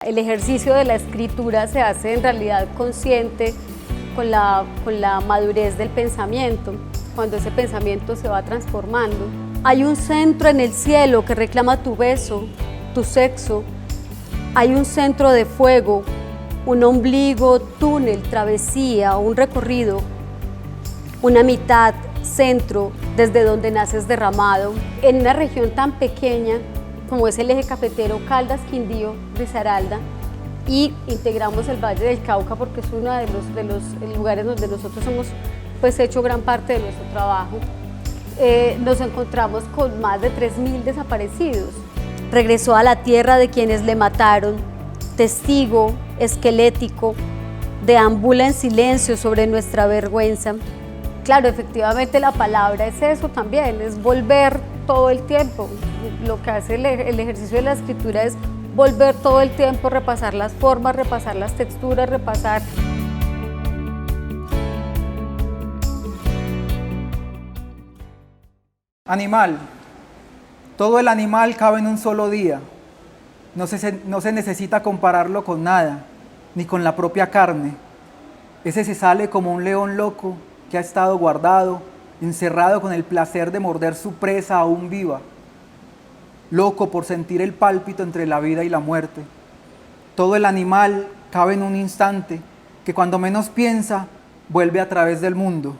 El ejercicio de la escritura se hace en realidad consciente con la madurez del pensamiento, cuando ese pensamiento se va transformando. Hay un centro en el cielo que reclama tu beso, tu sexo. Hay un centro de fuego, un ombligo, túnel, travesía, un recorrido, una mitad, centro, desde donde naces derramado. En una región tan pequeña como es el eje cafetero Caldas, Quindío, Risaralda, y integramos el Valle del Cauca porque es uno de los lugares donde nosotros hemos hecho gran parte de nuestro trabajo. Nos encontramos con más de 3.000 desaparecidos. Regresó a la tierra de quienes le mataron, testigo, esquelético, deambula en silencio sobre nuestra vergüenza. Claro, efectivamente la palabra es eso también, es volver todo el tiempo. Lo que hace el ejercicio de la escritura es volver todo el tiempo, repasar las formas, repasar las texturas, repasar. Animal. Todo el animal cabe en un solo día. No se necesita compararlo con nada, ni con la propia carne. Ese se sale como un león loco que ha estado guardado, encerrado con el placer de morder su presa aún viva, loco por sentir el pálpito entre la vida y la muerte. Todo el animal cabe en un instante que cuando menos piensa vuelve a través del mundo,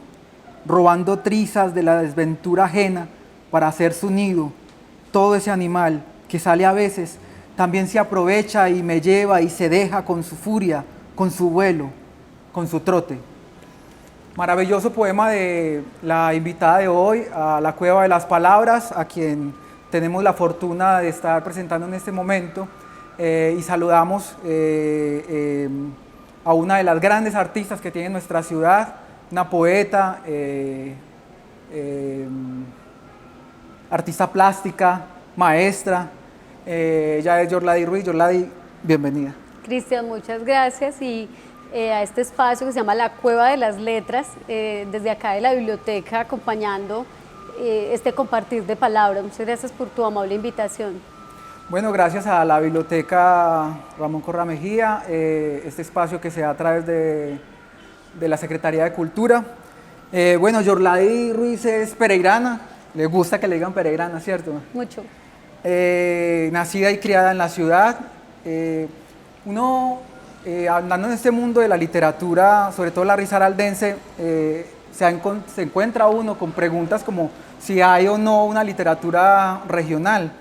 robando trizas de la desventura ajena para hacer su nido. Todo ese animal que sale a veces también se aprovecha y me lleva y se deja con su furia, con su vuelo, con su trote. Maravilloso poema de la invitada de hoy, a la Cueva de las Palabras, a quien tenemos la fortuna de estar presentando en este momento, y saludamos a una de las grandes artistas que tiene nuestra ciudad, una poeta, artista plástica, maestra. Ella es Yorlady Ruiz. Yorlady, bienvenida. Cristian, muchas gracias y a este espacio que se llama La Cueva de las Letras, desde acá de la biblioteca, acompañando este compartir de palabras. Muchas gracias por tu amable invitación. Bueno, gracias a la Biblioteca Ramón Correa Mejía, este espacio que se da a través de la Secretaría de Cultura. Bueno, Yorlady Ruiz es pereirana, le gusta que le digan pereirana, ¿cierto? Mucho. Nacida y criada en la ciudad. Andando en este mundo de la literatura, sobre todo la risaraldense, se encuentra uno con preguntas como si hay o no una literatura regional.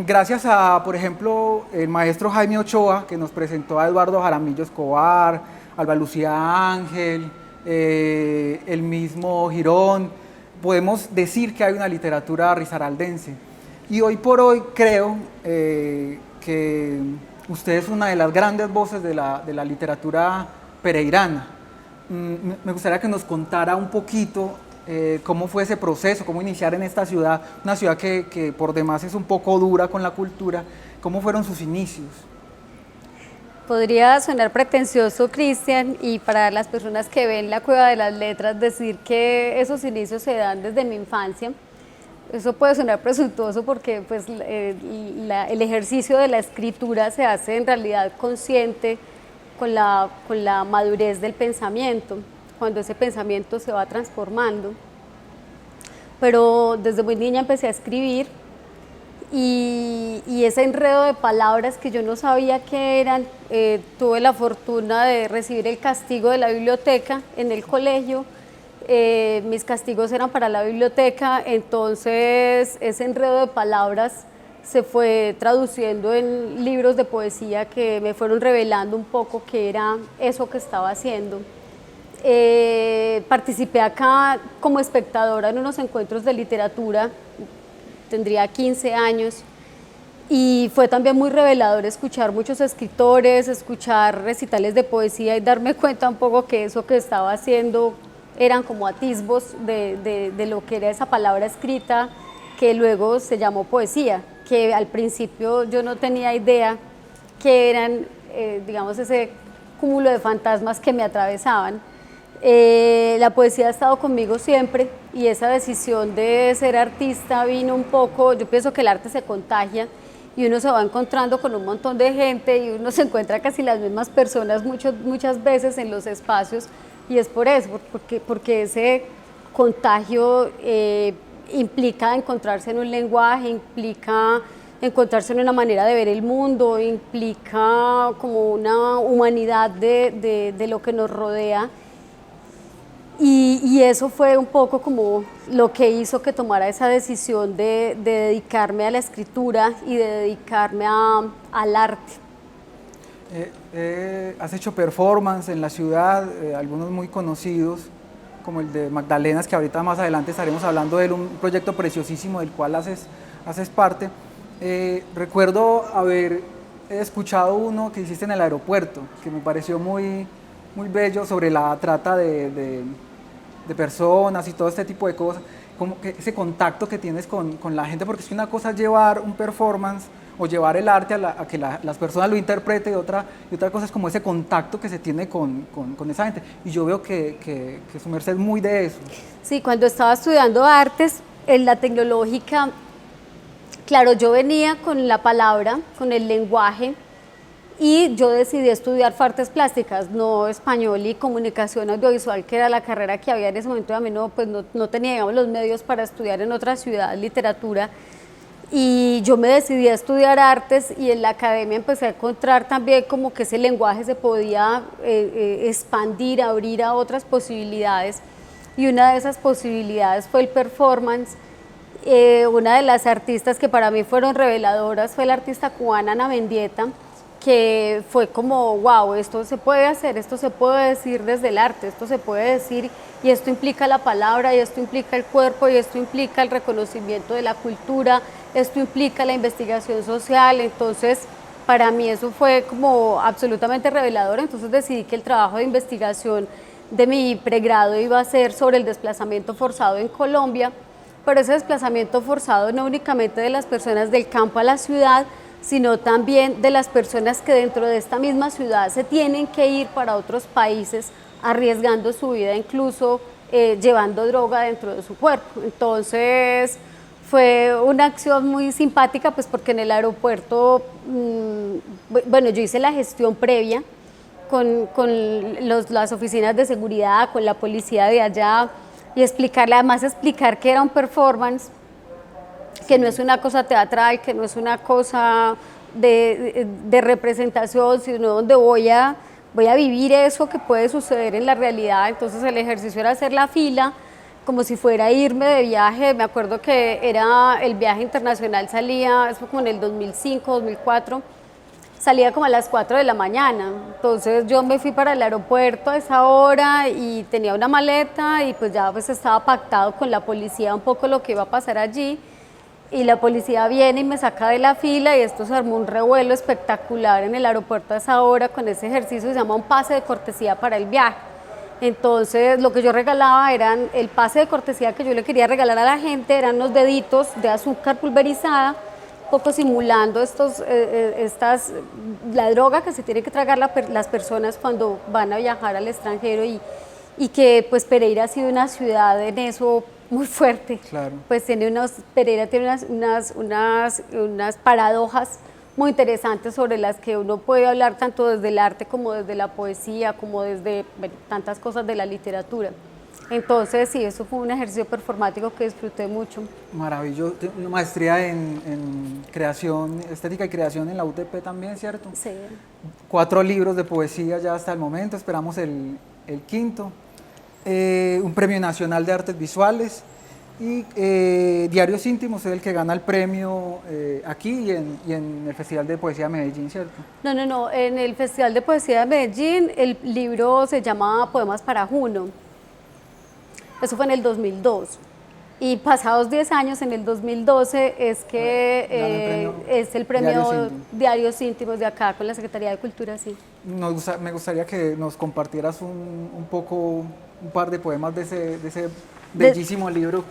Gracias a, por ejemplo, el maestro Jaime Ochoa, que nos presentó a Eduardo Jaramillo Escobar, Alba Lucía Ángel, el mismo Girón, podemos decir que hay una literatura risaraldense. Y hoy por hoy creo que usted es una de las grandes voces de la literatura pereirana. Me gustaría que nos contara un poquito cómo fue ese proceso, cómo iniciar en esta ciudad, una ciudad que por demás es un poco dura con la cultura. ¿Cómo fueron sus inicios? Podría sonar pretencioso, Cristian, y para las personas que ven La Cueva de las Letras, decir que esos inicios se dan desde mi infancia. Eso puede sonar presuntuoso porque el ejercicio de la escritura se hace en realidad consciente con la madurez del pensamiento, cuando ese pensamiento se va transformando. Pero desde muy niña empecé a escribir y ese enredo de palabras que yo no sabía qué eran, tuve la fortuna de recibir el castigo de la biblioteca en el colegio. Mis castigos eran para la biblioteca, entonces ese enredo de palabras se fue traduciendo en libros de poesía que me fueron revelando un poco qué era eso que estaba haciendo. Participé acá como espectadora en unos encuentros de literatura, tendría 15 años, y fue también muy revelador escuchar muchos escritores, escuchar recitales de poesía y darme cuenta un poco que eso que estaba haciendo eran como atisbos de lo que era esa palabra escrita que luego se llamó poesía, que al principio yo no tenía idea que eran, digamos, ese cúmulo de fantasmas que me atravesaban. La poesía ha estado conmigo siempre y esa decisión de ser artista vino un poco, yo pienso que el arte se contagia y uno se va encontrando con un montón de gente y uno se encuentra casi las mismas personas muchas veces en los espacios, y es por eso, porque ese contagio implica encontrarse en un lenguaje, implica encontrarse en una manera de ver el mundo, implica como una humanidad de lo que nos rodea. Y eso fue un poco como lo que hizo que tomara esa decisión de dedicarme a la escritura y de dedicarme al arte. Has hecho performance en la ciudad, algunos muy conocidos, como el de Magdalenas, que ahorita más adelante estaremos hablando de él, un proyecto preciosísimo del cual haces parte. Recuerdo haber escuchado uno que hiciste en el aeropuerto, que me pareció muy bello, sobre la trata de personas y todo este tipo de cosas, como que ese contacto que tienes con la gente, porque es que una cosa es llevar un performance o llevar el arte a que las personas lo interpreten, y otra cosa es como ese contacto que se tiene con esa gente, y yo veo que su merced es muy de eso. Sí, cuando estaba estudiando artes en la tecnológica, claro, yo venía con la palabra, con el lenguaje, y yo decidí estudiar artes plásticas, no español y comunicación audiovisual, que era la carrera que había en ese momento. A mí no tenía, digamos, los medios para estudiar en otra ciudad literatura, y yo me decidí a estudiar artes, y en la academia empecé a encontrar también como que ese lenguaje se podía expandir, abrir a otras posibilidades, y una de esas posibilidades fue el performance. Una de las artistas que para mí fueron reveladoras fue la artista cubana Ana Mendieta, que fue como, wow, esto se puede hacer, esto se puede decir desde el arte, esto se puede decir, y esto implica la palabra, y esto implica el cuerpo, y esto implica el reconocimiento de la cultura, esto implica la investigación social. Entonces, para mí eso fue como absolutamente revelador. Entonces decidí que el trabajo de investigación de mi pregrado iba a ser sobre el desplazamiento forzado en Colombia, pero ese desplazamiento forzado no únicamente de las personas del campo a la ciudad, sino también de las personas que dentro de esta misma ciudad se tienen que ir para otros países, arriesgando su vida, incluso llevando droga dentro de su cuerpo. Entonces fue una acción muy simpática, pues porque en el aeropuerto, bueno, yo hice la gestión previa con las oficinas de seguridad, con la policía de allá, y además explicar que era un performance, que no es una cosa teatral, que no es una cosa de representación, sino donde voy a vivir eso que puede suceder en la realidad. Entonces el ejercicio era hacer la fila, como si fuera a irme de viaje. Me acuerdo que era el viaje internacional, salía, eso fue como en el 2005, 2004, salía como a las 4 de la mañana, entonces yo me fui para el aeropuerto a esa hora y tenía una maleta, y pues ya pues estaba pactado con la policía un poco lo que iba a pasar allí, y la policía viene y me saca de la fila, y esto se armó un revuelo espectacular en el aeropuerto a esa hora con ese ejercicio, se llama un pase de cortesía para el viaje. Entonces lo que yo regalaba eran, el pase de cortesía que yo le quería regalar a la gente eran unos deditos de azúcar pulverizada, poco simulando la droga que se tiene que tragar las personas cuando van a viajar al extranjero, y que pues Pereira ha sido una ciudad en eso muy fuerte. Claro. Pues Pereira tiene unas paradojas muy interesantes sobre las que uno puede hablar tanto desde el arte como desde la poesía, como desde tantas cosas de la literatura. Entonces sí, eso fue un ejercicio performático que disfruté mucho. Maravilloso. Una maestría en creación, estética y creación en la UTP también, ¿cierto? Sí. 4 libros de poesía ya hasta el momento, esperamos el quinto. Un premio nacional de artes visuales, y Diarios íntimos es el que gana el premio aquí y en el Festival de Poesía de Medellín, ¿cierto? No, en el Festival de Poesía de Medellín el libro se llama Poemas para Juno. Eso fue en el 2002. Y pasados 10 años, en el 2012, es que es el premio Diarios Íntimos de acá, con la Secretaría de Cultura, sí. Me gustaría que nos compartieras un par de poemas de ese bellísimo libro.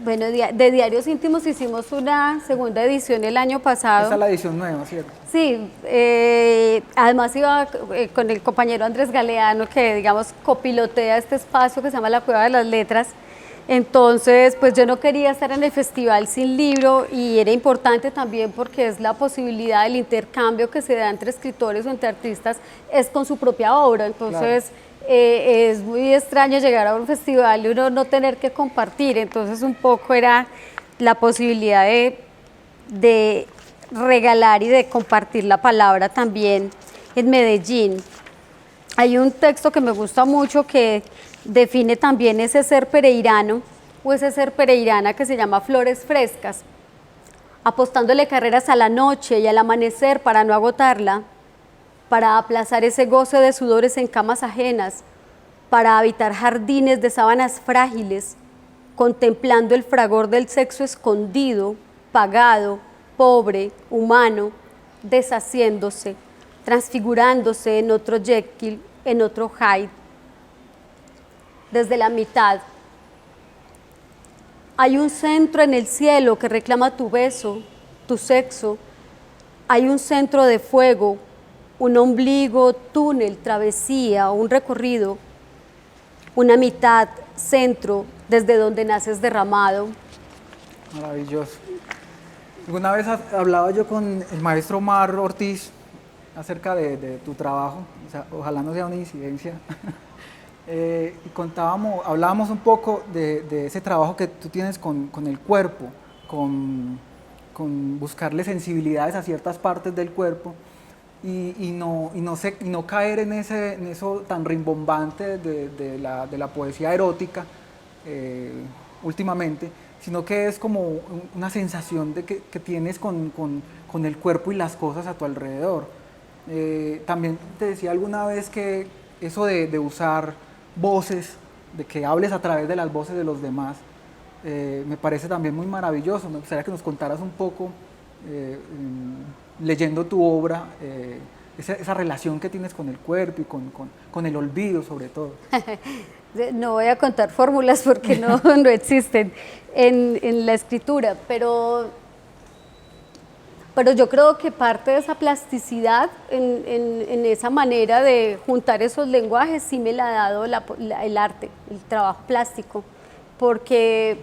Bueno, de Diarios Íntimos hicimos una segunda edición el año pasado. Esta es la edición nueva, ¿cierto? Sí, además iba con el compañero Andrés Galeano, que digamos copilotea este espacio que se llama La Cueva de las Letras, Entonces, pues yo no quería estar en el festival sin libro y era importante también porque es la posibilidad del intercambio que se da entre escritores o entre artistas, es con su propia obra. Entonces, es muy extraño llegar a un festival y uno no tener que compartir. Entonces, un poco era la posibilidad de regalar y de compartir la palabra también en Medellín. Hay un texto que me gusta mucho que define también ese ser pereirano o ese ser pereirana que se llama Flores Frescas, apostándole carreras a la noche y al amanecer para no agotarla, para aplazar ese goce de sudores en camas ajenas, para habitar jardines de sábanas frágiles, contemplando el fragor del sexo escondido, pagado, pobre, humano, deshaciéndose, transfigurándose en otro Jekyll, en otro Hyde. Desde la mitad. Hay un centro en el cielo que reclama tu beso, tu sexo. Hay un centro de fuego, un ombligo, túnel, travesía, un recorrido. Una mitad, centro, desde donde naces derramado. Maravilloso. Alguna vez hablaba yo con el maestro Omar Ortiz acerca de tu trabajo, o sea, ojalá no sea una incidencia. Y hablábamos un poco de ese trabajo que tú tienes con el cuerpo, con buscarle sensibilidades a ciertas partes del cuerpo y no caer en eso tan rimbombante de la poesía erótica últimamente, sino que es como una sensación que tienes con el cuerpo y las cosas a tu alrededor. También te decía alguna vez que eso de usar voces, de que hables a través de las voces de los demás, me parece también muy maravilloso. Me gustaría que nos contaras un poco, leyendo tu obra, esa relación que tienes con el cuerpo y con el olvido sobre todo. No voy a contar fórmulas porque no existen en la escritura, pero yo creo que parte de esa plasticidad en esa manera de juntar esos lenguajes sí me la ha dado el arte, el trabajo plástico, porque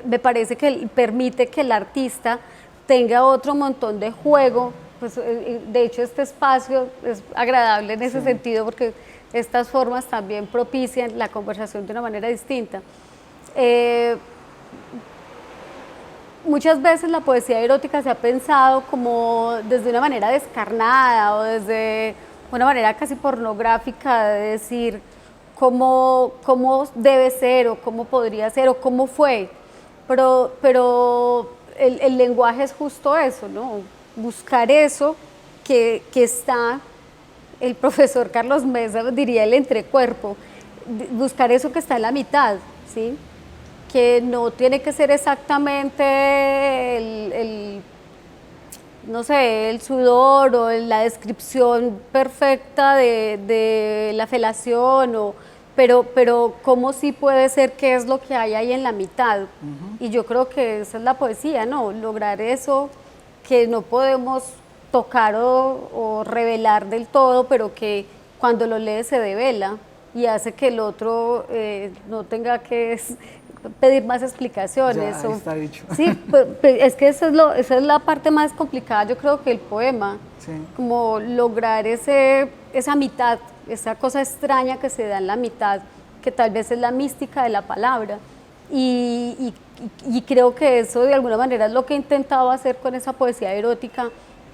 me parece que permite que el artista tenga otro montón de juego. Pues, de hecho, este espacio es agradable en ese sentido porque estas formas también propician la conversación de una manera distinta. Muchas veces la poesía erótica se ha pensado como desde una manera descarnada o desde una manera casi pornográfica de decir cómo debe ser o cómo podría ser o cómo fue, pero el lenguaje es justo eso, ¿no? Buscar eso que está, el profesor Carlos Mesa diría el entrecuerpo, buscar eso que está en la mitad, ¿sí? Que no tiene que ser exactamente no sé, el sudor o la descripción perfecta de la felación, pero cómo sí puede ser qué es lo que hay ahí en la mitad. Y yo creo que esa es la poesía, ¿no? Lograr eso que no podemos tocar o revelar del todo, pero que cuando lo lees se devela y hace que el otro no tenga que pedir más explicaciones. Ya, está dicho. Sí, es que esa es la parte más complicada, yo creo que el poema, sí. Como lograr esa mitad, esa cosa extraña que se da en la mitad, que tal vez es la mística de la palabra. Y creo que eso de alguna manera es lo que he intentado hacer con esa poesía erótica,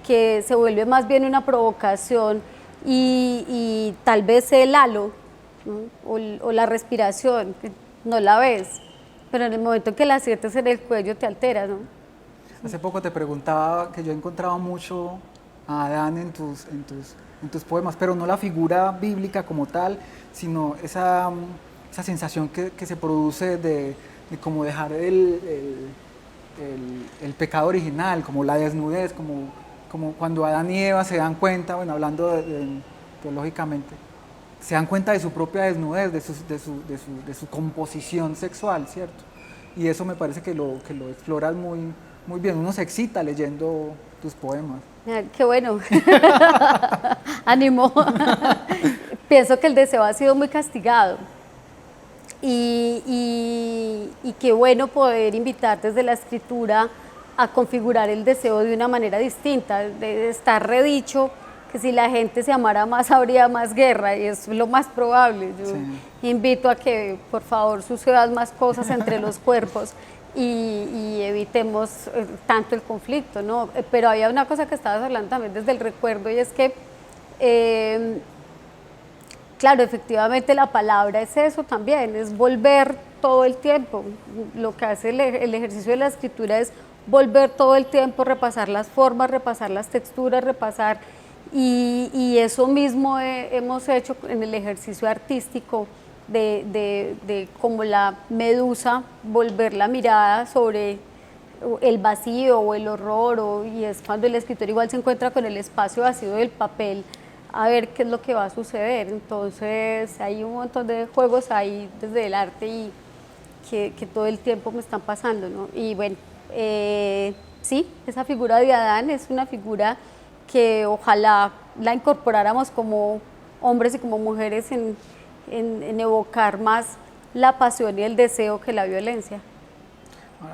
que se vuelve más bien una provocación y tal vez el halo, ¿no? o la respiración, que no la ves, pero en el momento en que la sientes en el cuello te altera, ¿no? Hace poco te preguntaba que yo encontraba mucho a Adán en tus poemas, pero no la figura bíblica como tal, sino esa sensación que se produce de como dejar el pecado original, como la desnudez, como cuando Adán y Eva se dan cuenta, bueno, hablando teológicamente, se dan cuenta de su propia desnudez, de su composición sexual, ¿cierto? Y eso me parece que lo exploras muy bien. Uno se excita leyendo tus poemas. Qué bueno. Ánimo. Pienso que el deseo ha sido muy castigado. y qué bueno poder invitar desde la escritura a configurar el deseo de una manera distinta, de estar redicho que si la gente se amara más habría más guerra y es lo más probable. Yo invito a que por favor sucedan más cosas entre los cuerpos y evitemos tanto el conflicto, ¿no? Pero había una cosa que estabas hablando también desde el recuerdo y es que claro, efectivamente la palabra es eso también, es volver todo el tiempo. Lo que hace el ejercicio de la escritura es volver todo el tiempo, repasar las formas, repasar las texturas, repasar, y eso mismo hemos hecho en el ejercicio artístico de como la medusa, volver la mirada sobre el vacío o el horror, y es cuando el escritor igual se encuentra con el espacio vacío del papel, a ver qué es lo que va a suceder. Entonces hay un montón de juegos ahí desde el arte y que todo el tiempo me están pasando, ¿no? Y bueno, sí, esa figura de Adán es una figura que ojalá la incorporáramos como hombres y como mujeres en evocar más la pasión y el deseo que la violencia.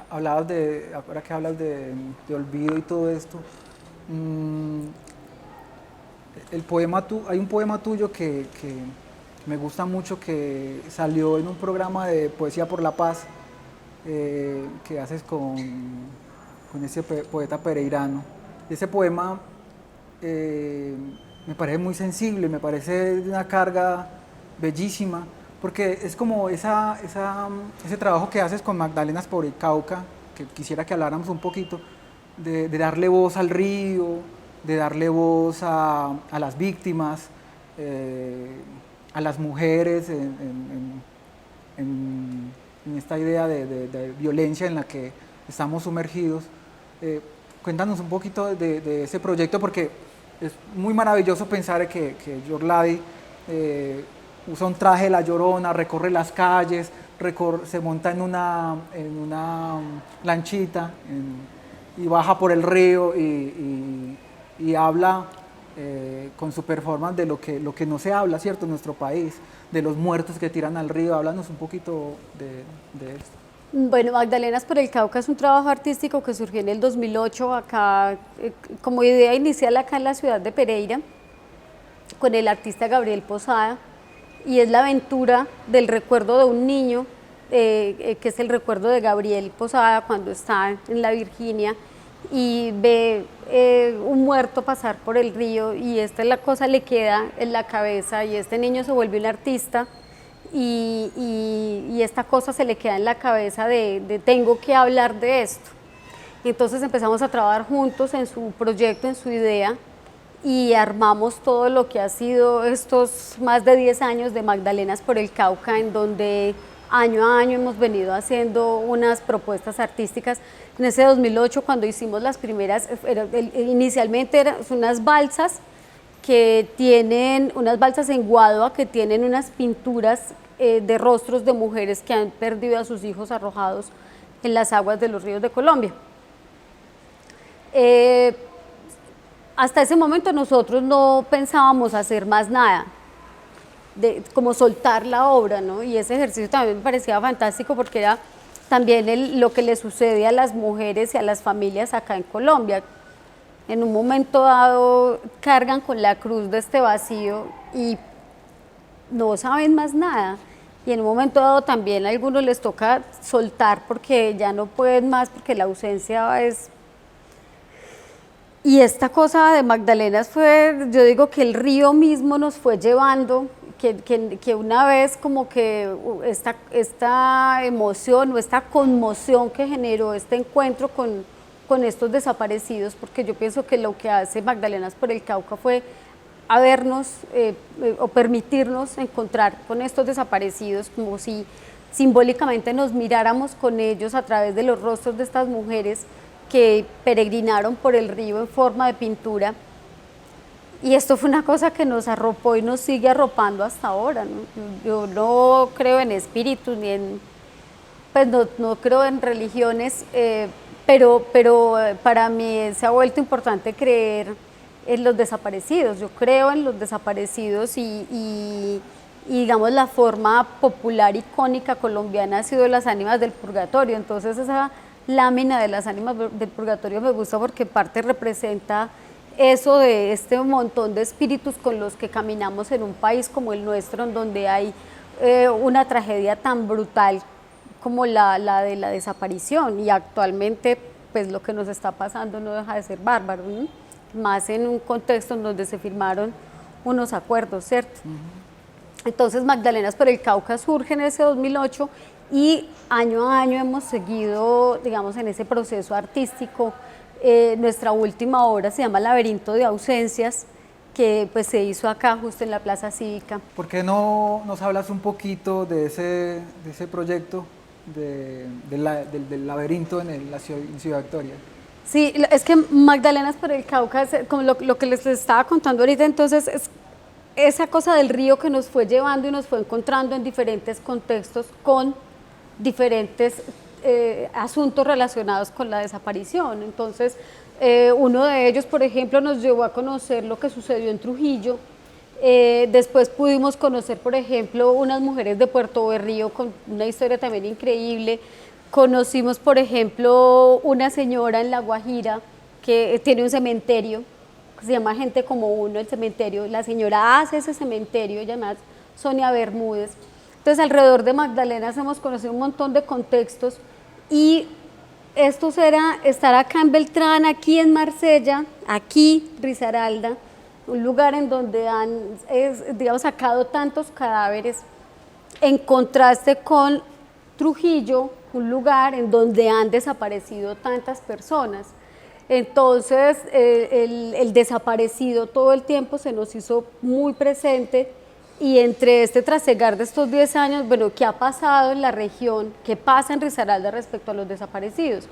Ahora que hablas de olvido y todo esto, hay un poema tuyo que me gusta mucho, que salió en un programa de Poesía por la Paz que haces con ese poeta pereirano. Ese poema me parece muy sensible, me parece de una carga bellísima, porque es como ese trabajo que haces con Magdalenas por el Cauca, que quisiera que habláramos un poquito, de darle voz al río, de darle voz a las víctimas, a las mujeres en esta idea de violencia en la que estamos sumergidos. Cuéntanos un poquito de ese proyecto, porque es muy maravilloso pensar que Yorlady usa un traje de la Llorona, recorre las calles, se monta en una lanchita y baja por el río y habla con su performance de lo que no se habla, ¿cierto?, en nuestro país, de los muertos que tiran al río. Háblanos un poquito de esto. Bueno, Magdalenas por el Cauca es un trabajo artístico que surgió en el 2008 acá, como idea inicial acá en la ciudad de Pereira, con el artista Gabriel Posada, y es la aventura del recuerdo de un niño, que es el recuerdo de Gabriel Posada cuando está en la Virginia y ve un muerto pasar por el río, y esta la cosa le queda en la cabeza y este niño se vuelve un artista y esta cosa se le queda en la cabeza de tengo que hablar de esto. Y entonces empezamos a trabajar juntos en su proyecto, en su idea, y armamos todo lo que ha sido estos más de 10 años de Magdalenas por el Cauca, en donde año a año hemos venido haciendo unas propuestas artísticas. En ese 2008, cuando hicimos las primeras, inicialmente eran unas balsas en guadua que tienen unas pinturas de rostros de mujeres que han perdido a sus hijos arrojados en las aguas de los ríos de Colombia. Hasta ese momento nosotros no pensábamos hacer más nada, como soltar la obra, ¿no? Y ese ejercicio también me parecía fantástico porque era también lo que le sucede a las mujeres y a las familias acá en Colombia. En un momento dado cargan con la cruz de este vacío y no saben más nada. Y en un momento dado también a algunos les toca soltar porque ya no pueden más, porque la ausencia es... Y esta cosa de Magdalenas fue, yo digo que el río mismo nos fue llevando, que una vez como que esta emoción o esta conmoción que generó este encuentro con estos desaparecidos, porque yo pienso que lo que hace Magdalenas por el Cauca fue habernos o permitirnos encontrar con estos desaparecidos, como si simbólicamente nos miráramos con ellos a través de los rostros de estas mujeres que peregrinaron por el río en forma de pintura. Y esto fue una cosa que nos arropó y nos sigue arropando hasta ahora, ¿no? Yo no creo en espíritus ni en, pues no creo en religiones, pero para mí se ha vuelto importante creer en los desaparecidos. Yo creo en los desaparecidos y y digamos la forma popular icónica colombiana ha sido las ánimas del purgatorio. Entonces esa lámina de las ánimas del purgatorio me gusta porque parte representa eso de este montón de espíritus con los que caminamos en un país como el nuestro, en donde hay una tragedia tan brutal como la de la desaparición, y actualmente pues lo que nos está pasando no deja de ser bárbaro, ¿no? Más en un contexto en donde se firmaron unos acuerdos, ¿cierto? Entonces Magdalenas por el Cauca surge en ese 2008 y año a año hemos seguido, digamos, en ese proceso artístico. Nuestra última obra se llama Laberinto de Ausencias, que pues se hizo acá justo en la Plaza Cívica. ¿Por qué no nos hablas un poquito de ese proyecto del laberinto en Ciudad Victoria? Sí, es que Magdalenas por el Cauca, como lo que les estaba contando ahorita, entonces es esa cosa del río que nos fue llevando y nos fue encontrando en diferentes contextos con diferentes asuntos relacionados con la desaparición. Entonces, uno de ellos, por ejemplo, nos llevó a conocer lo que sucedió en Trujillo. Después pudimos conocer, por ejemplo, unas mujeres de Puerto Berrío con una historia también increíble. Conocimos, por ejemplo, una señora en La Guajira que tiene un cementerio que se llama Gente como Uno, el cementerio. La señora hace ese cementerio, llamada Sonia Bermúdez. Entonces, alrededor de Magdalenas hemos conocido un montón de contextos, y esto era estar acá en Beltrán, aquí en Marsella, aquí Risaralda, un lugar en donde han, digamos, sacado tantos cadáveres, en contraste con Trujillo, un lugar en donde han desaparecido tantas personas. Entonces, el desaparecido todo el tiempo se nos hizo muy presente, y entre este trasegar de estos 10 años, bueno, ¿qué ha pasado en la región? ¿Qué pasa en Risaralda respecto a los desaparecidos?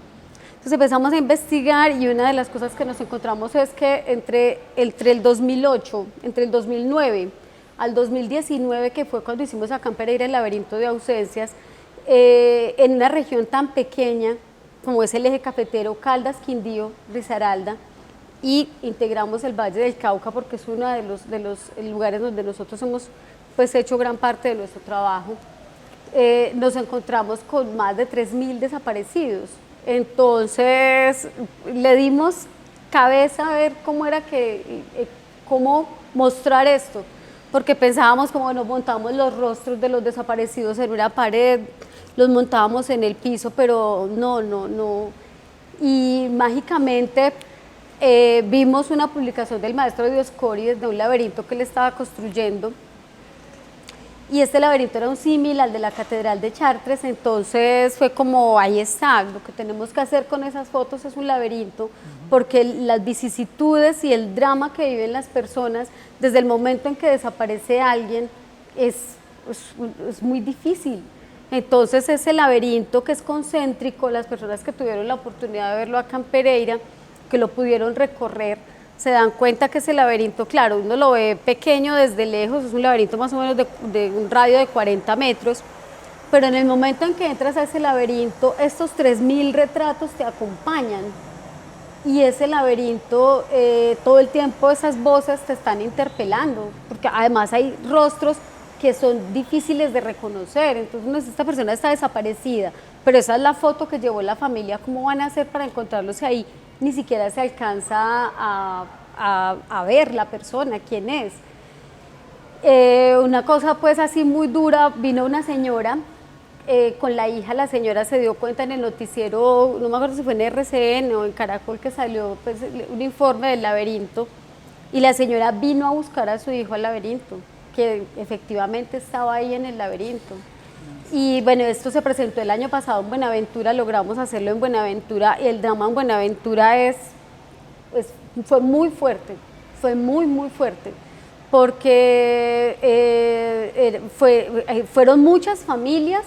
Entonces empezamos a investigar, y una de las cosas que nos encontramos es que entre el 2008, entre el 2009 al 2019, que fue cuando hicimos acá en Pereira el Laberinto de Ausencias, en una región tan pequeña como es el eje cafetero Caldas, Quindío, Risaralda, y integramos el Valle del Cauca porque es uno de los lugares donde nosotros hemos pues hecho gran parte de nuestro trabajo. Nos encontramos con más de 3.000 desaparecidos. Entonces le dimos cabeza a ver cómo era cómo mostrar esto, porque pensábamos como nos montamos los rostros de los desaparecidos en una pared, los montábamos en el piso, pero no. Y mágicamente vimos una publicación del maestro Dioscori de un laberinto que él estaba construyendo, y este laberinto era un símil al de la Catedral de Chartres. Entonces fue como, ahí está, lo que tenemos que hacer con esas fotos es un laberinto, porque las vicisitudes y el drama que viven las personas desde el momento en que desaparece alguien es muy difícil. Entonces ese laberinto que es concéntrico, las personas que tuvieron la oportunidad de verlo acá en Pereira, que lo pudieron recorrer, se dan cuenta que ese laberinto, claro, uno lo ve pequeño desde lejos, es un laberinto más o menos de un radio de 40 metros, pero en el momento en que entras a ese laberinto, estos 3.000 retratos te acompañan, y ese laberinto, todo el tiempo esas voces te están interpelando, porque además hay rostros que son difíciles de reconocer. Entonces esta persona está desaparecida, pero esa es la foto que llevó la familia, ¿cómo van a hacer para encontrarlos si ahí ni siquiera se alcanza a ver la persona, quién es? Una cosa pues así muy dura, vino una señora con la hija, la señora se dio cuenta en el noticiero, no me acuerdo si fue en RCN o en Caracol, que salió pues un informe del laberinto, y la señora vino a buscar a su hijo al laberinto, que efectivamente estaba ahí en el laberinto. Y bueno, esto se presentó el año pasado en Buenaventura, logramos hacerlo en Buenaventura, y el drama en Buenaventura fue muy fuerte, fue muy fuerte, porque fueron muchas familias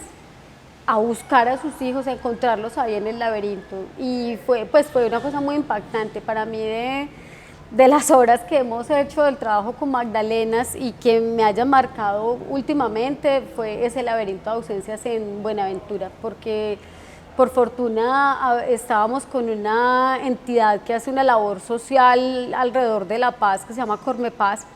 a buscar a sus hijos, a encontrarlos ahí en el laberinto, y fue una cosa muy impactante para mí de las obras que hemos hecho, del trabajo con Magdalenas, y que me haya marcado últimamente fue ese laberinto de ausencias en Buenaventura, porque por fortuna estábamos con una entidad que hace una labor social alrededor de la paz, que se llama Cormepaz,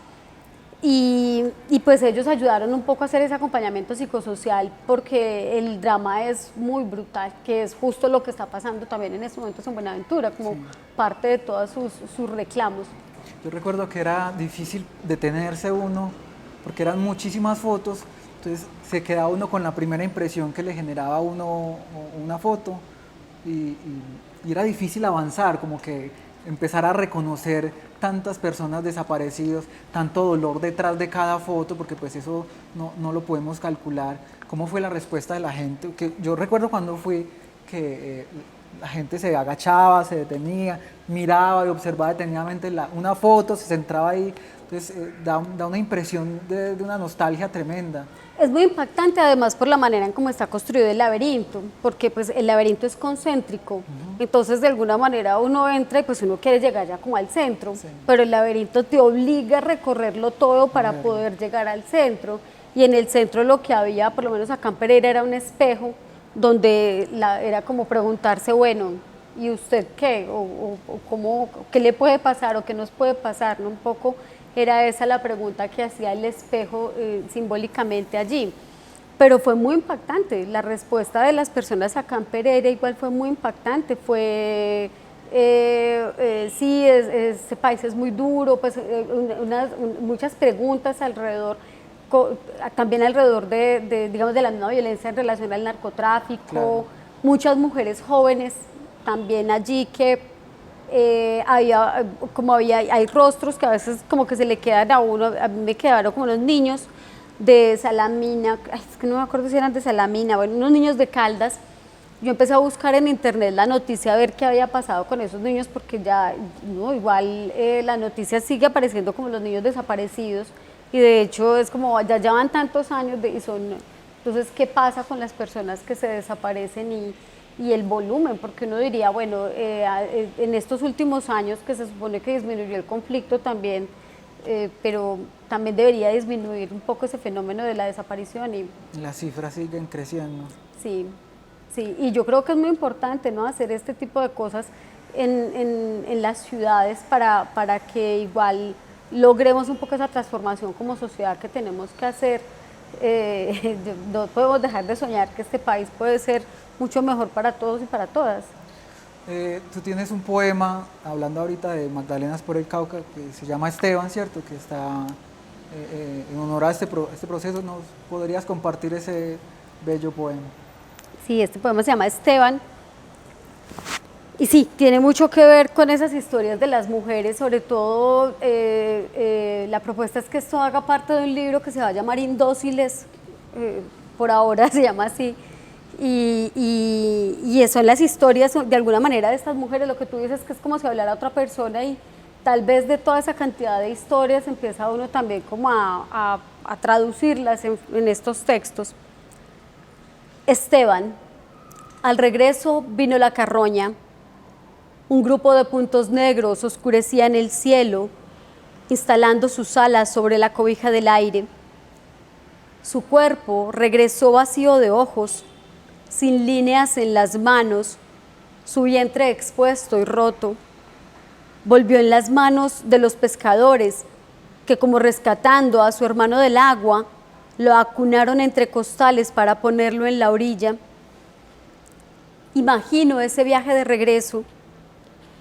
Y pues ellos ayudaron un poco a hacer ese acompañamiento psicosocial porque el drama es muy brutal, que es justo lo que está pasando también en estos momentos en Buenaventura, como parte de todos sus reclamos. Yo recuerdo que era difícil detenerse uno porque eran muchísimas fotos, entonces se quedaba uno con la primera impresión que le generaba a uno una foto y era difícil avanzar, como que empezar a reconocer tantas personas desaparecidas, tanto dolor detrás de cada foto, porque pues eso no lo podemos calcular. ¿Cómo fue la respuesta de la gente? Que yo recuerdo cuando fui que la gente se agachaba, se detenía, miraba y observaba detenidamente una foto, se centraba ahí, entonces da una impresión de una nostalgia tremenda. Es muy impactante además por la manera en cómo está construido el laberinto, porque pues el laberinto es concéntrico, entonces de alguna manera uno entra y pues uno quiere llegar ya como al centro, pero el laberinto te obliga a recorrerlo todo para poder llegar al centro, y en el centro lo que había, por lo menos acá en Pereira, era un espejo donde era como preguntarse, bueno, ¿y usted qué? O cómo, ¿qué le puede pasar o qué nos puede pasar? ¿No? Un poco era esa la pregunta que hacía el espejo simbólicamente allí. Pero fue muy impactante, la respuesta de las personas acá en Pereira igual fue muy impactante, fue sí, este país es muy duro, pues muchas preguntas alrededor, también alrededor digamos, de la misma violencia en relación al narcotráfico, claro. Muchas mujeres jóvenes también allí que hay rostros que a veces como que se le quedan a uno, a mí me quedaron como unos niños de Salamina, es que no me acuerdo si eran de Salamina, bueno, unos niños de Caldas. Yo empecé a buscar en internet la noticia a ver qué había pasado con esos niños porque ya, no, igual la noticia sigue apareciendo como los niños desaparecidos y de hecho es como ya llevan tantos años y son, entonces ¿qué pasa con las personas que se desaparecen y el volumen? Porque uno diría, bueno, en estos últimos años que se supone que disminuyó el conflicto también, pero también debería disminuir un poco ese fenómeno de la desaparición. Y las cifras siguen creciendo. Sí, sí, y yo creo que es muy importante, ¿no?, hacer este tipo de cosas en las ciudades para que igual logremos un poco esa transformación como sociedad que tenemos que hacer. No podemos dejar de soñar que este país puede ser mucho mejor para todos y para todas. Tú tienes un poema, hablando ahorita de Magdalenas por el Cauca, que se llama Esteban, ¿cierto? Que está en honor a este proceso. ¿Nos podrías compartir ese bello poema? Sí, este poema se llama Esteban. Y sí, tiene mucho que ver con esas historias de las mujeres, sobre todo la propuesta es que esto haga parte de un libro que se va a llamar Indóciles, por ahora se llama así, y son las historias de alguna manera de estas mujeres. Lo que tú dices que es como si hablara a otra persona y tal vez de toda esa cantidad de historias empieza uno también como a traducirlas en estos textos. Esteban, al regreso vino la carroña. Un grupo de puntos negros oscurecía en el cielo, instalando sus alas sobre la cobija del aire. Su cuerpo regresó vacío de ojos, sin líneas en las manos, su vientre expuesto y roto. Volvió en las manos de los pescadores, que como rescatando a su hermano del agua, lo acunaron entre costales para ponerlo en la orilla. Imagino ese viaje de regreso.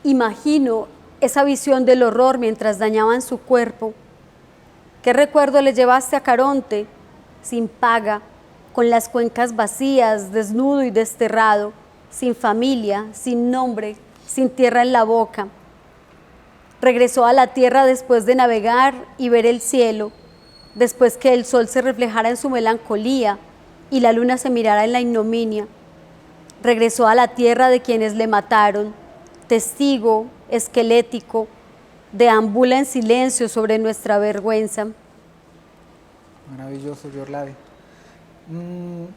Imagino esa visión del horror mientras dañaban su cuerpo. ¿Qué recuerdo le llevaste a Caronte, sin paga, con las cuencas vacías, desnudo y desterrado, sin familia, sin nombre, sin tierra en la boca? Regresó a la tierra después de navegar y ver el cielo, después que el sol se reflejara en su melancolía y la luna se mirara en la ignominia. Regresó a la tierra de quienes le mataron, testigo, esquelético, deambula en silencio sobre nuestra vergüenza. Maravilloso, Yorladi. Me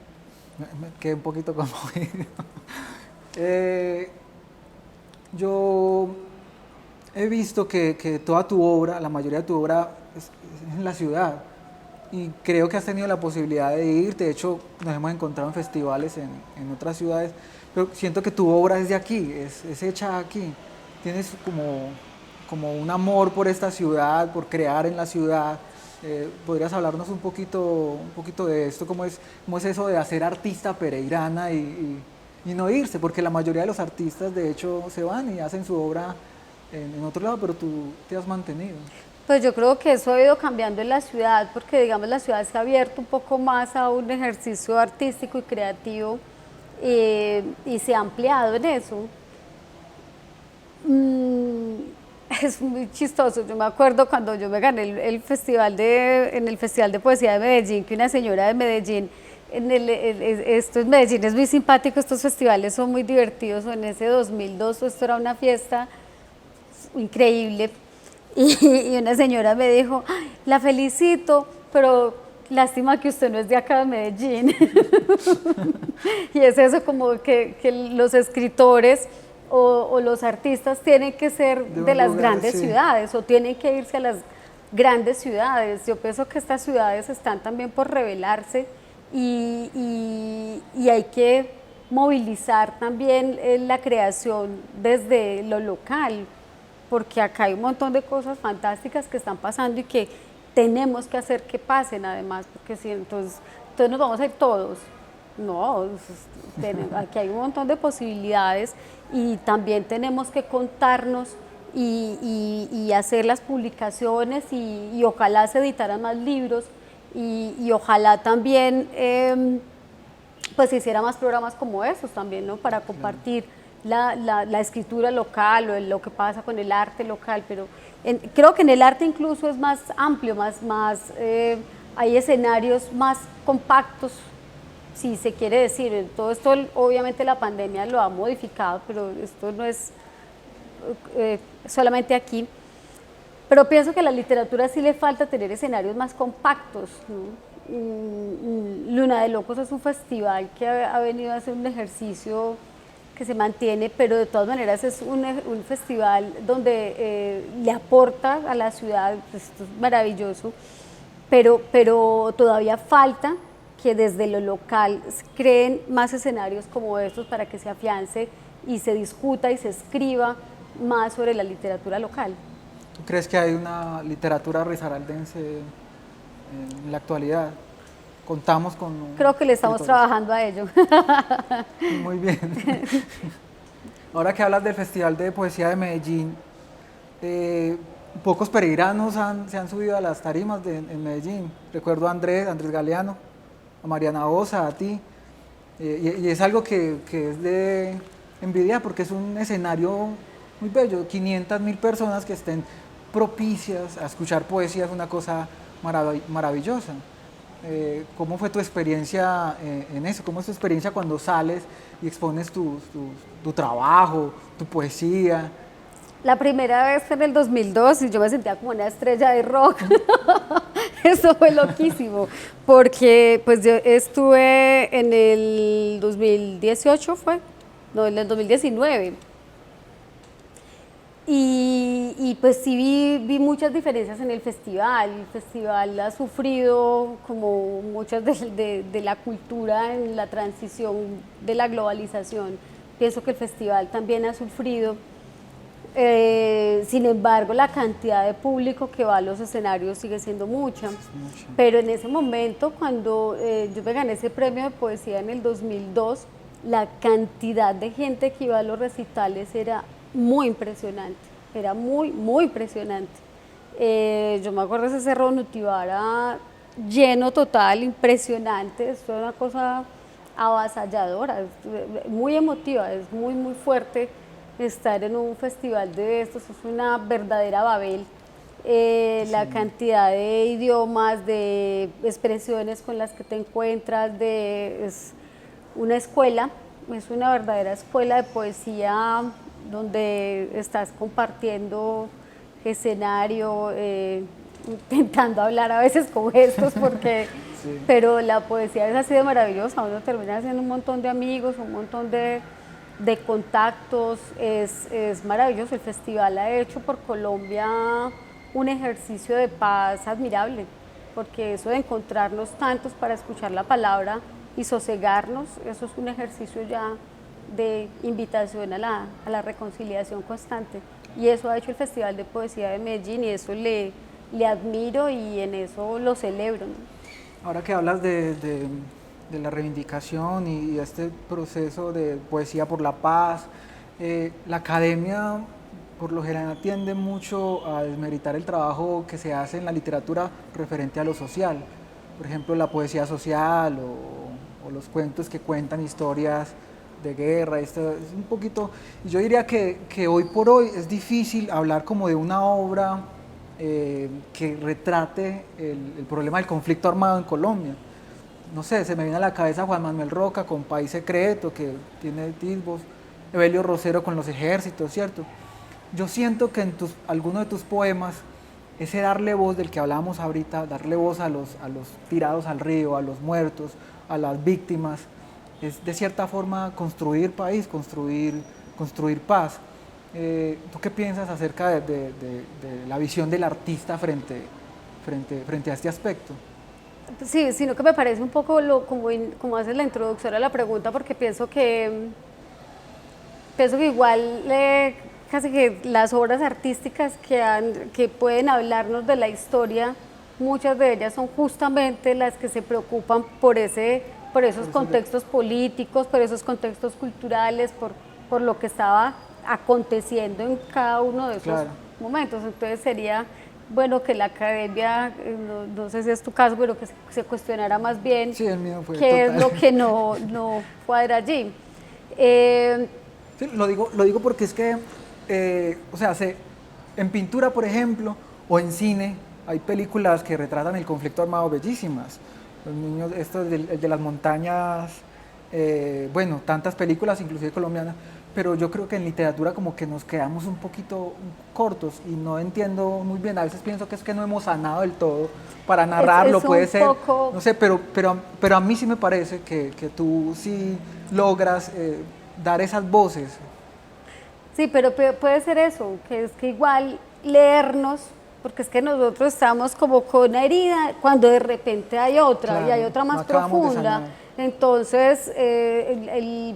quedé un poquito conmovido. Yo he visto que toda tu obra, la mayoría de tu obra es en la ciudad, y creo que has tenido la posibilidad de irte. De hecho, nos hemos encontrado en festivales en otras ciudades, pero siento que tu obra es de aquí, es hecha aquí. Tienes como un amor por esta ciudad, por crear en la ciudad, ¿Podrías hablarnos un poquito de esto? Cómo es eso de hacer artista pereirana y no irse? Porque la mayoría de los artistas de hecho se van y hacen su obra en otro lado, pero tú te has mantenido. Pues yo creo que eso ha ido cambiando en la ciudad, porque digamos la ciudad se ha abierto un poco más a un ejercicio artístico y creativo y se ha ampliado en eso. Mm, es muy chistoso, yo me acuerdo cuando yo me gané en el Festival de Poesía de Medellín, que una señora de Medellín, esto en Medellín es muy simpático, estos festivales son muy divertidos, en ese 2002 esto era una fiesta increíble. Y una señora me dijo, "Ay, la felicito, pero lástima que usted no es de acá de Medellín". Y es eso como que los escritores o los artistas tienen que ser de las grandes ciudades o tienen que irse a las grandes ciudades. Yo pienso que estas ciudades están también por revelarse y hay que movilizar también la creación desde lo local, porque acá hay un montón de cosas fantásticas que están pasando y que tenemos que hacer que pasen además, porque si entonces nos vamos a ir todos. No, aquí hay un montón de posibilidades y también tenemos que contarnos y hacer las publicaciones y ojalá se editaran más libros y ojalá también pues se hiciera más programas como esos también, ¿no? Para compartir la escritura local o lo que pasa con el arte local, pero creo que en el arte incluso es más amplio, hay escenarios más compactos, si se quiere decir. Todo esto obviamente la pandemia lo ha modificado, pero esto no es solamente aquí. Pero pienso que a la literatura sí le falta tener escenarios más compactos, ¿no? Luna de Locos es un festival que ha venido a hacer un ejercicio que se mantiene, pero de todas maneras es un festival donde le aporta a la ciudad, pues esto es maravilloso, pero todavía falta que desde lo local creen más escenarios como estos para que se afiance y se discuta y se escriba más sobre la literatura local. ¿Tú crees que hay una literatura risaraldense en la actualidad? Contamos con... Creo que le estamos trabajando a ello. Muy bien. Ahora que hablas del Festival de Poesía de Medellín, pocos pereiranos se han subido a las tarimas en Medellín. Recuerdo a Andrés Galeano, a Mariana Osa, a ti, y es algo que es de envidia porque es un escenario muy bello, 500.000 personas que estén propicias a escuchar poesía es una cosa maravillosa. ¿Cómo fue tu experiencia en eso? ¿Cómo es tu experiencia cuando sales y expones tu trabajo, tu poesía? La primera vez fue en el 2002 y yo me sentía como una estrella de rock. Eso fue loquísimo, porque pues yo estuve en el 2018, en el 2019. Y pues sí vi muchas diferencias en el festival. El festival ha sufrido como muchas de la cultura en la transición de la globalización. Pienso que el festival también ha sufrido. Sin embargo, la cantidad de público que va a los escenarios sigue siendo mucha. Pero en ese momento, cuando yo me gané ese premio de poesía en el 2002, la cantidad de gente que iba a los recitales era muy impresionante, era muy impresionante. Yo me acuerdo de ese Cerro Nutibara lleno total, impresionante, esto es una cosa avasalladora, muy emotiva, es muy fuerte estar en un festival de estos, es una verdadera Babel. La cantidad de idiomas, de expresiones con las que te encuentras, es una escuela, es una verdadera escuela de poesía donde estás compartiendo escenario, intentando hablar a veces con gestos, pero la poesía es así de maravillosa, uno termina haciendo un montón de amigos, un montón de contactos, es maravilloso. El festival ha hecho por Colombia un ejercicio de paz admirable, porque eso de encontrarnos tantos para escuchar la palabra y sosegarnos, eso es un ejercicio ya de invitación a la reconciliación constante, y eso ha hecho el Festival de Poesía de Medellín, y eso le le admiro y en eso lo celebro, ¿no? Ahora que hablas de la reivindicación y este proceso de poesía por la paz, la academia por lo general tiende mucho a desmeritar el trabajo que se hace en la literatura referente a lo social. Por ejemplo, la poesía social o los cuentos que cuentan historias de guerra. Esto es un poquito, yo diría que hoy por hoy es difícil hablar como de una obra que retrate el problema del conflicto armado en Colombia. No sé, se me viene a la cabeza Juan Manuel Roca con País Secreto, que tiene tisbos, Evelio Rosero con Los Ejércitos, ¿cierto? Yo siento que en algunos de tus poemas, ese darle voz del que hablábamos ahorita, darle voz a los tirados al río, a los muertos, a las víctimas, es de cierta forma construir país, construir paz. ¿Tú qué piensas acerca de la visión del artista frente a este aspecto? Sí, sino que me parece un poco como haces la introducción a la pregunta, porque pienso que igual casi que las obras artísticas que pueden hablarnos de la historia, muchas de ellas son justamente las que se preocupan por esos contextos políticos, por esos contextos culturales, por lo que estaba aconteciendo en cada uno de esos momentos. Entonces sería bueno que la academia, no sé si es tu caso, pero que se cuestionara más bien sí, el mío fue qué total. es lo que no cuadra allí. Sí, lo digo porque es que, o sea, en pintura, por ejemplo, o en cine, hay películas que retratan el conflicto armado bellísimas. Los niños, esto el de las montañas, bueno, tantas películas, inclusive colombianas, pero yo creo que en literatura como que nos quedamos un poquito cortos y no entiendo muy bien. A veces pienso que es que no hemos sanado del todo para narrarlo, puede ser, no sé, pero a mí sí me parece que tú sí logras dar esas voces. Sí, pero puede ser eso, que es que igual leernos, porque es que nosotros estamos como con una herida cuando de repente hay otra, claro, y hay otra más profunda. Entonces,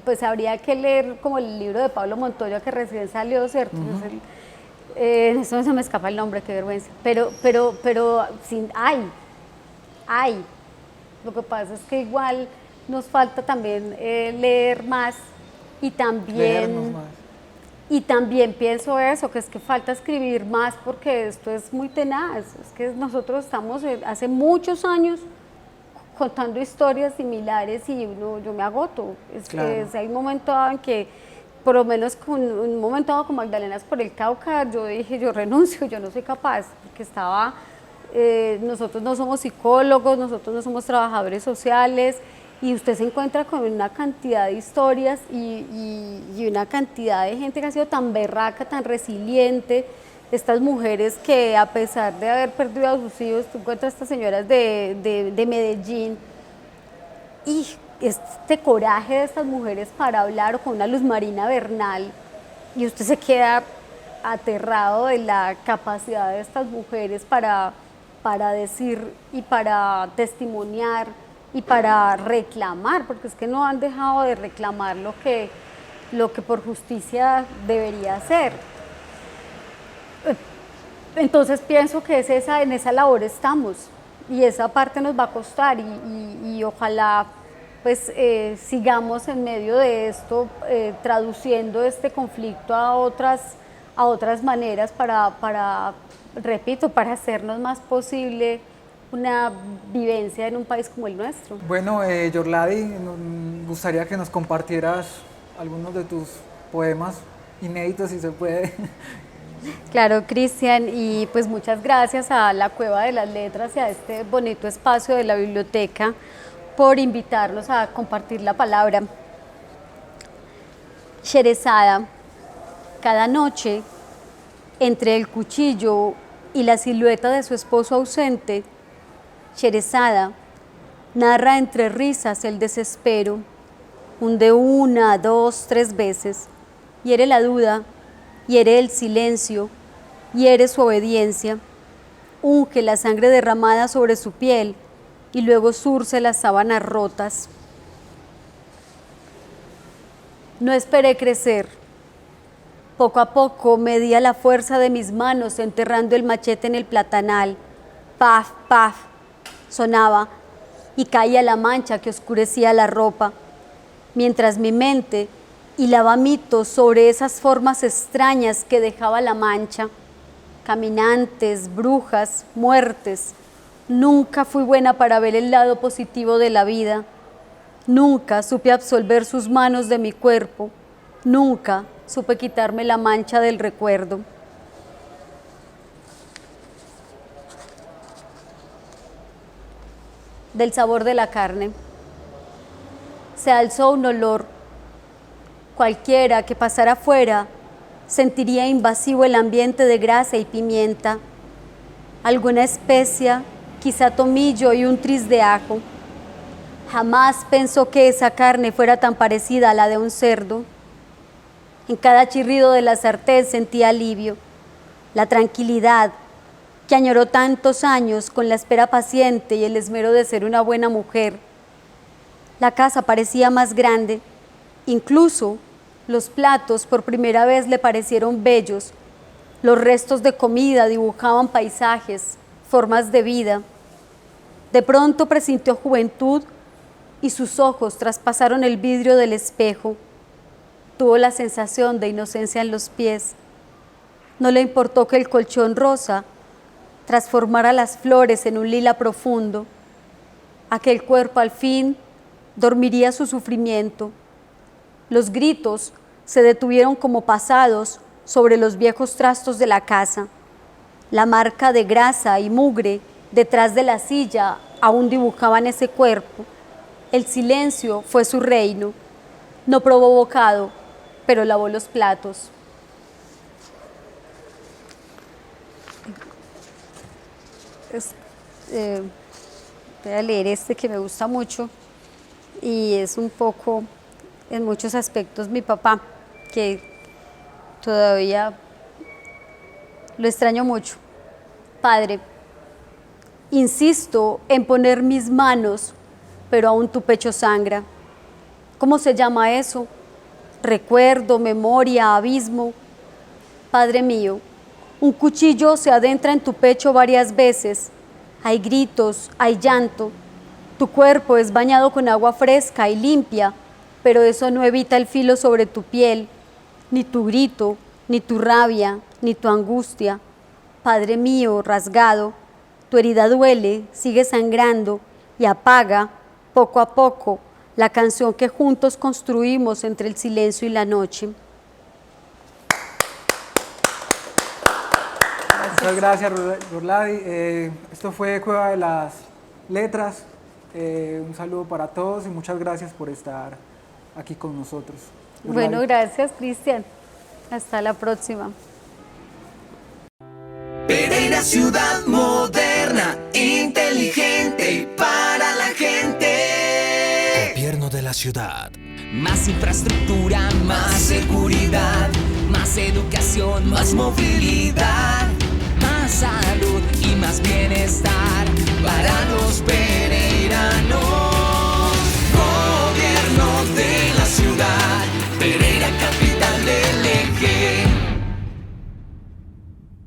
pues habría que leer como el libro de Pablo Montoya que recién salió, ¿cierto? En eso se me escapa el nombre, qué vergüenza. Pero hay. Lo que pasa es que igual nos falta también leer más y también pienso eso, que es que falta escribir más porque esto es muy tenaz. Es que nosotros estamos hace muchos años contando historias similares y yo me agoto. Hay un momento en que, por lo menos con un momento dado con Magdalenas por el Cauca, yo dije, yo renuncio, yo no soy capaz, porque nosotros no somos psicólogos, nosotros no somos trabajadores sociales, y usted se encuentra con una cantidad de historias y una cantidad de gente que ha sido tan berraca, tan resiliente. Estas mujeres que, a pesar de haber perdido a sus hijos, tú encuentras estas señoras de Medellín y este coraje de estas mujeres para hablar, o con una Luz Marina Bernal, y usted se queda aterrado de la capacidad de estas mujeres para decir y para testimoniar y para reclamar, porque es que no han dejado de reclamar lo que por justicia debería ser. Entonces pienso que en esa labor estamos, y esa parte nos va a costar, y ojalá pues sigamos en medio de esto, traduciendo este conflicto a otras maneras repito, para hacernos más posible una vivencia en un país como el nuestro. Bueno, Yorlady, nos gustaría que nos compartieras algunos de tus poemas inéditos, si se puede. Claro, Cristian, y pues muchas gracias a la Cueva de las Letras y a este bonito espacio de la biblioteca por invitarnos a compartir la palabra. Sherezada, cada noche, entre el cuchillo y la silueta de su esposo ausente, Sherezada narra entre risas el desespero, hunde 1, 2, 3 veces, hiere la duda, hiere el silencio, hiere su obediencia, unge la sangre derramada sobre su piel y luego zurce las sábanas rotas. No esperé crecer, Poco a poco medía la fuerza de mis manos enterrando el machete en el platanal. Paf, paf, sonaba y caía la mancha que oscurecía la ropa, mientras mi mente hilaba mitos sobre esas formas extrañas que dejaba la mancha. Caminantes, brujas, muertes. Nunca fui buena para ver el lado positivo de la vida. Nunca supe absolver sus manos de mi cuerpo. Nunca supe quitarme la mancha del recuerdo. Del sabor de la carne. Se alzó un olor. Cualquiera que pasara afuera sentiría invasivo el ambiente de grasa y pimienta, alguna especia, quizá tomillo y un tris de ajo. Jamás pensó que esa carne fuera tan parecida a la de un cerdo. En cada chirrido de la sartén sentía alivio, la tranquilidad que añoró tantos años con la espera paciente y el esmero de ser una buena mujer. La casa parecía más grande, incluso los platos por primera vez le parecieron bellos. Los restos de comida dibujaban paisajes, formas de vida. De pronto presintió juventud y sus ojos traspasaron el vidrio del espejo. Tuvo la sensación de inocencia en los pies. No le importó que el colchón rosa transformara las flores en un lila profundo. Aquel cuerpo al fin dormiría su sufrimiento. Los gritos se detuvieron como pasados sobre los viejos trastos de la casa. La marca de grasa y mugre detrás de la silla aún dibujaban ese cuerpo. El silencio fue su reino. No probó bocado, pero lavó los platos. Voy a leer este que me gusta mucho y es un poco, en muchos aspectos, mi papá, que todavía lo extraño mucho. Padre, insisto en poner mis manos, pero aún tu pecho sangra. ¿Cómo se llama eso? Recuerdo, memoria, abismo. Padre mío, un cuchillo se adentra en tu pecho varias veces. Hay gritos, hay llanto. Tu cuerpo es bañado con agua fresca y limpia, pero eso no evita el filo sobre tu piel, ni tu grito, ni tu rabia, ni tu angustia. Padre mío, rasgado, tu herida duele, sigue sangrando y apaga, poco a poco, la canción que juntos construimos entre el silencio y la noche. Muchas gracias, Ruladi. Esto fue Cueva de las Letras. Un saludo para todos y muchas gracias por estar aquí con nosotros. Ruladi. Bueno, gracias, Cristian. Hasta la próxima. Pereira, ciudad moderna, inteligente y para la gente. Gobierno de la ciudad. Más infraestructura, más seguridad, más educación, más movilidad.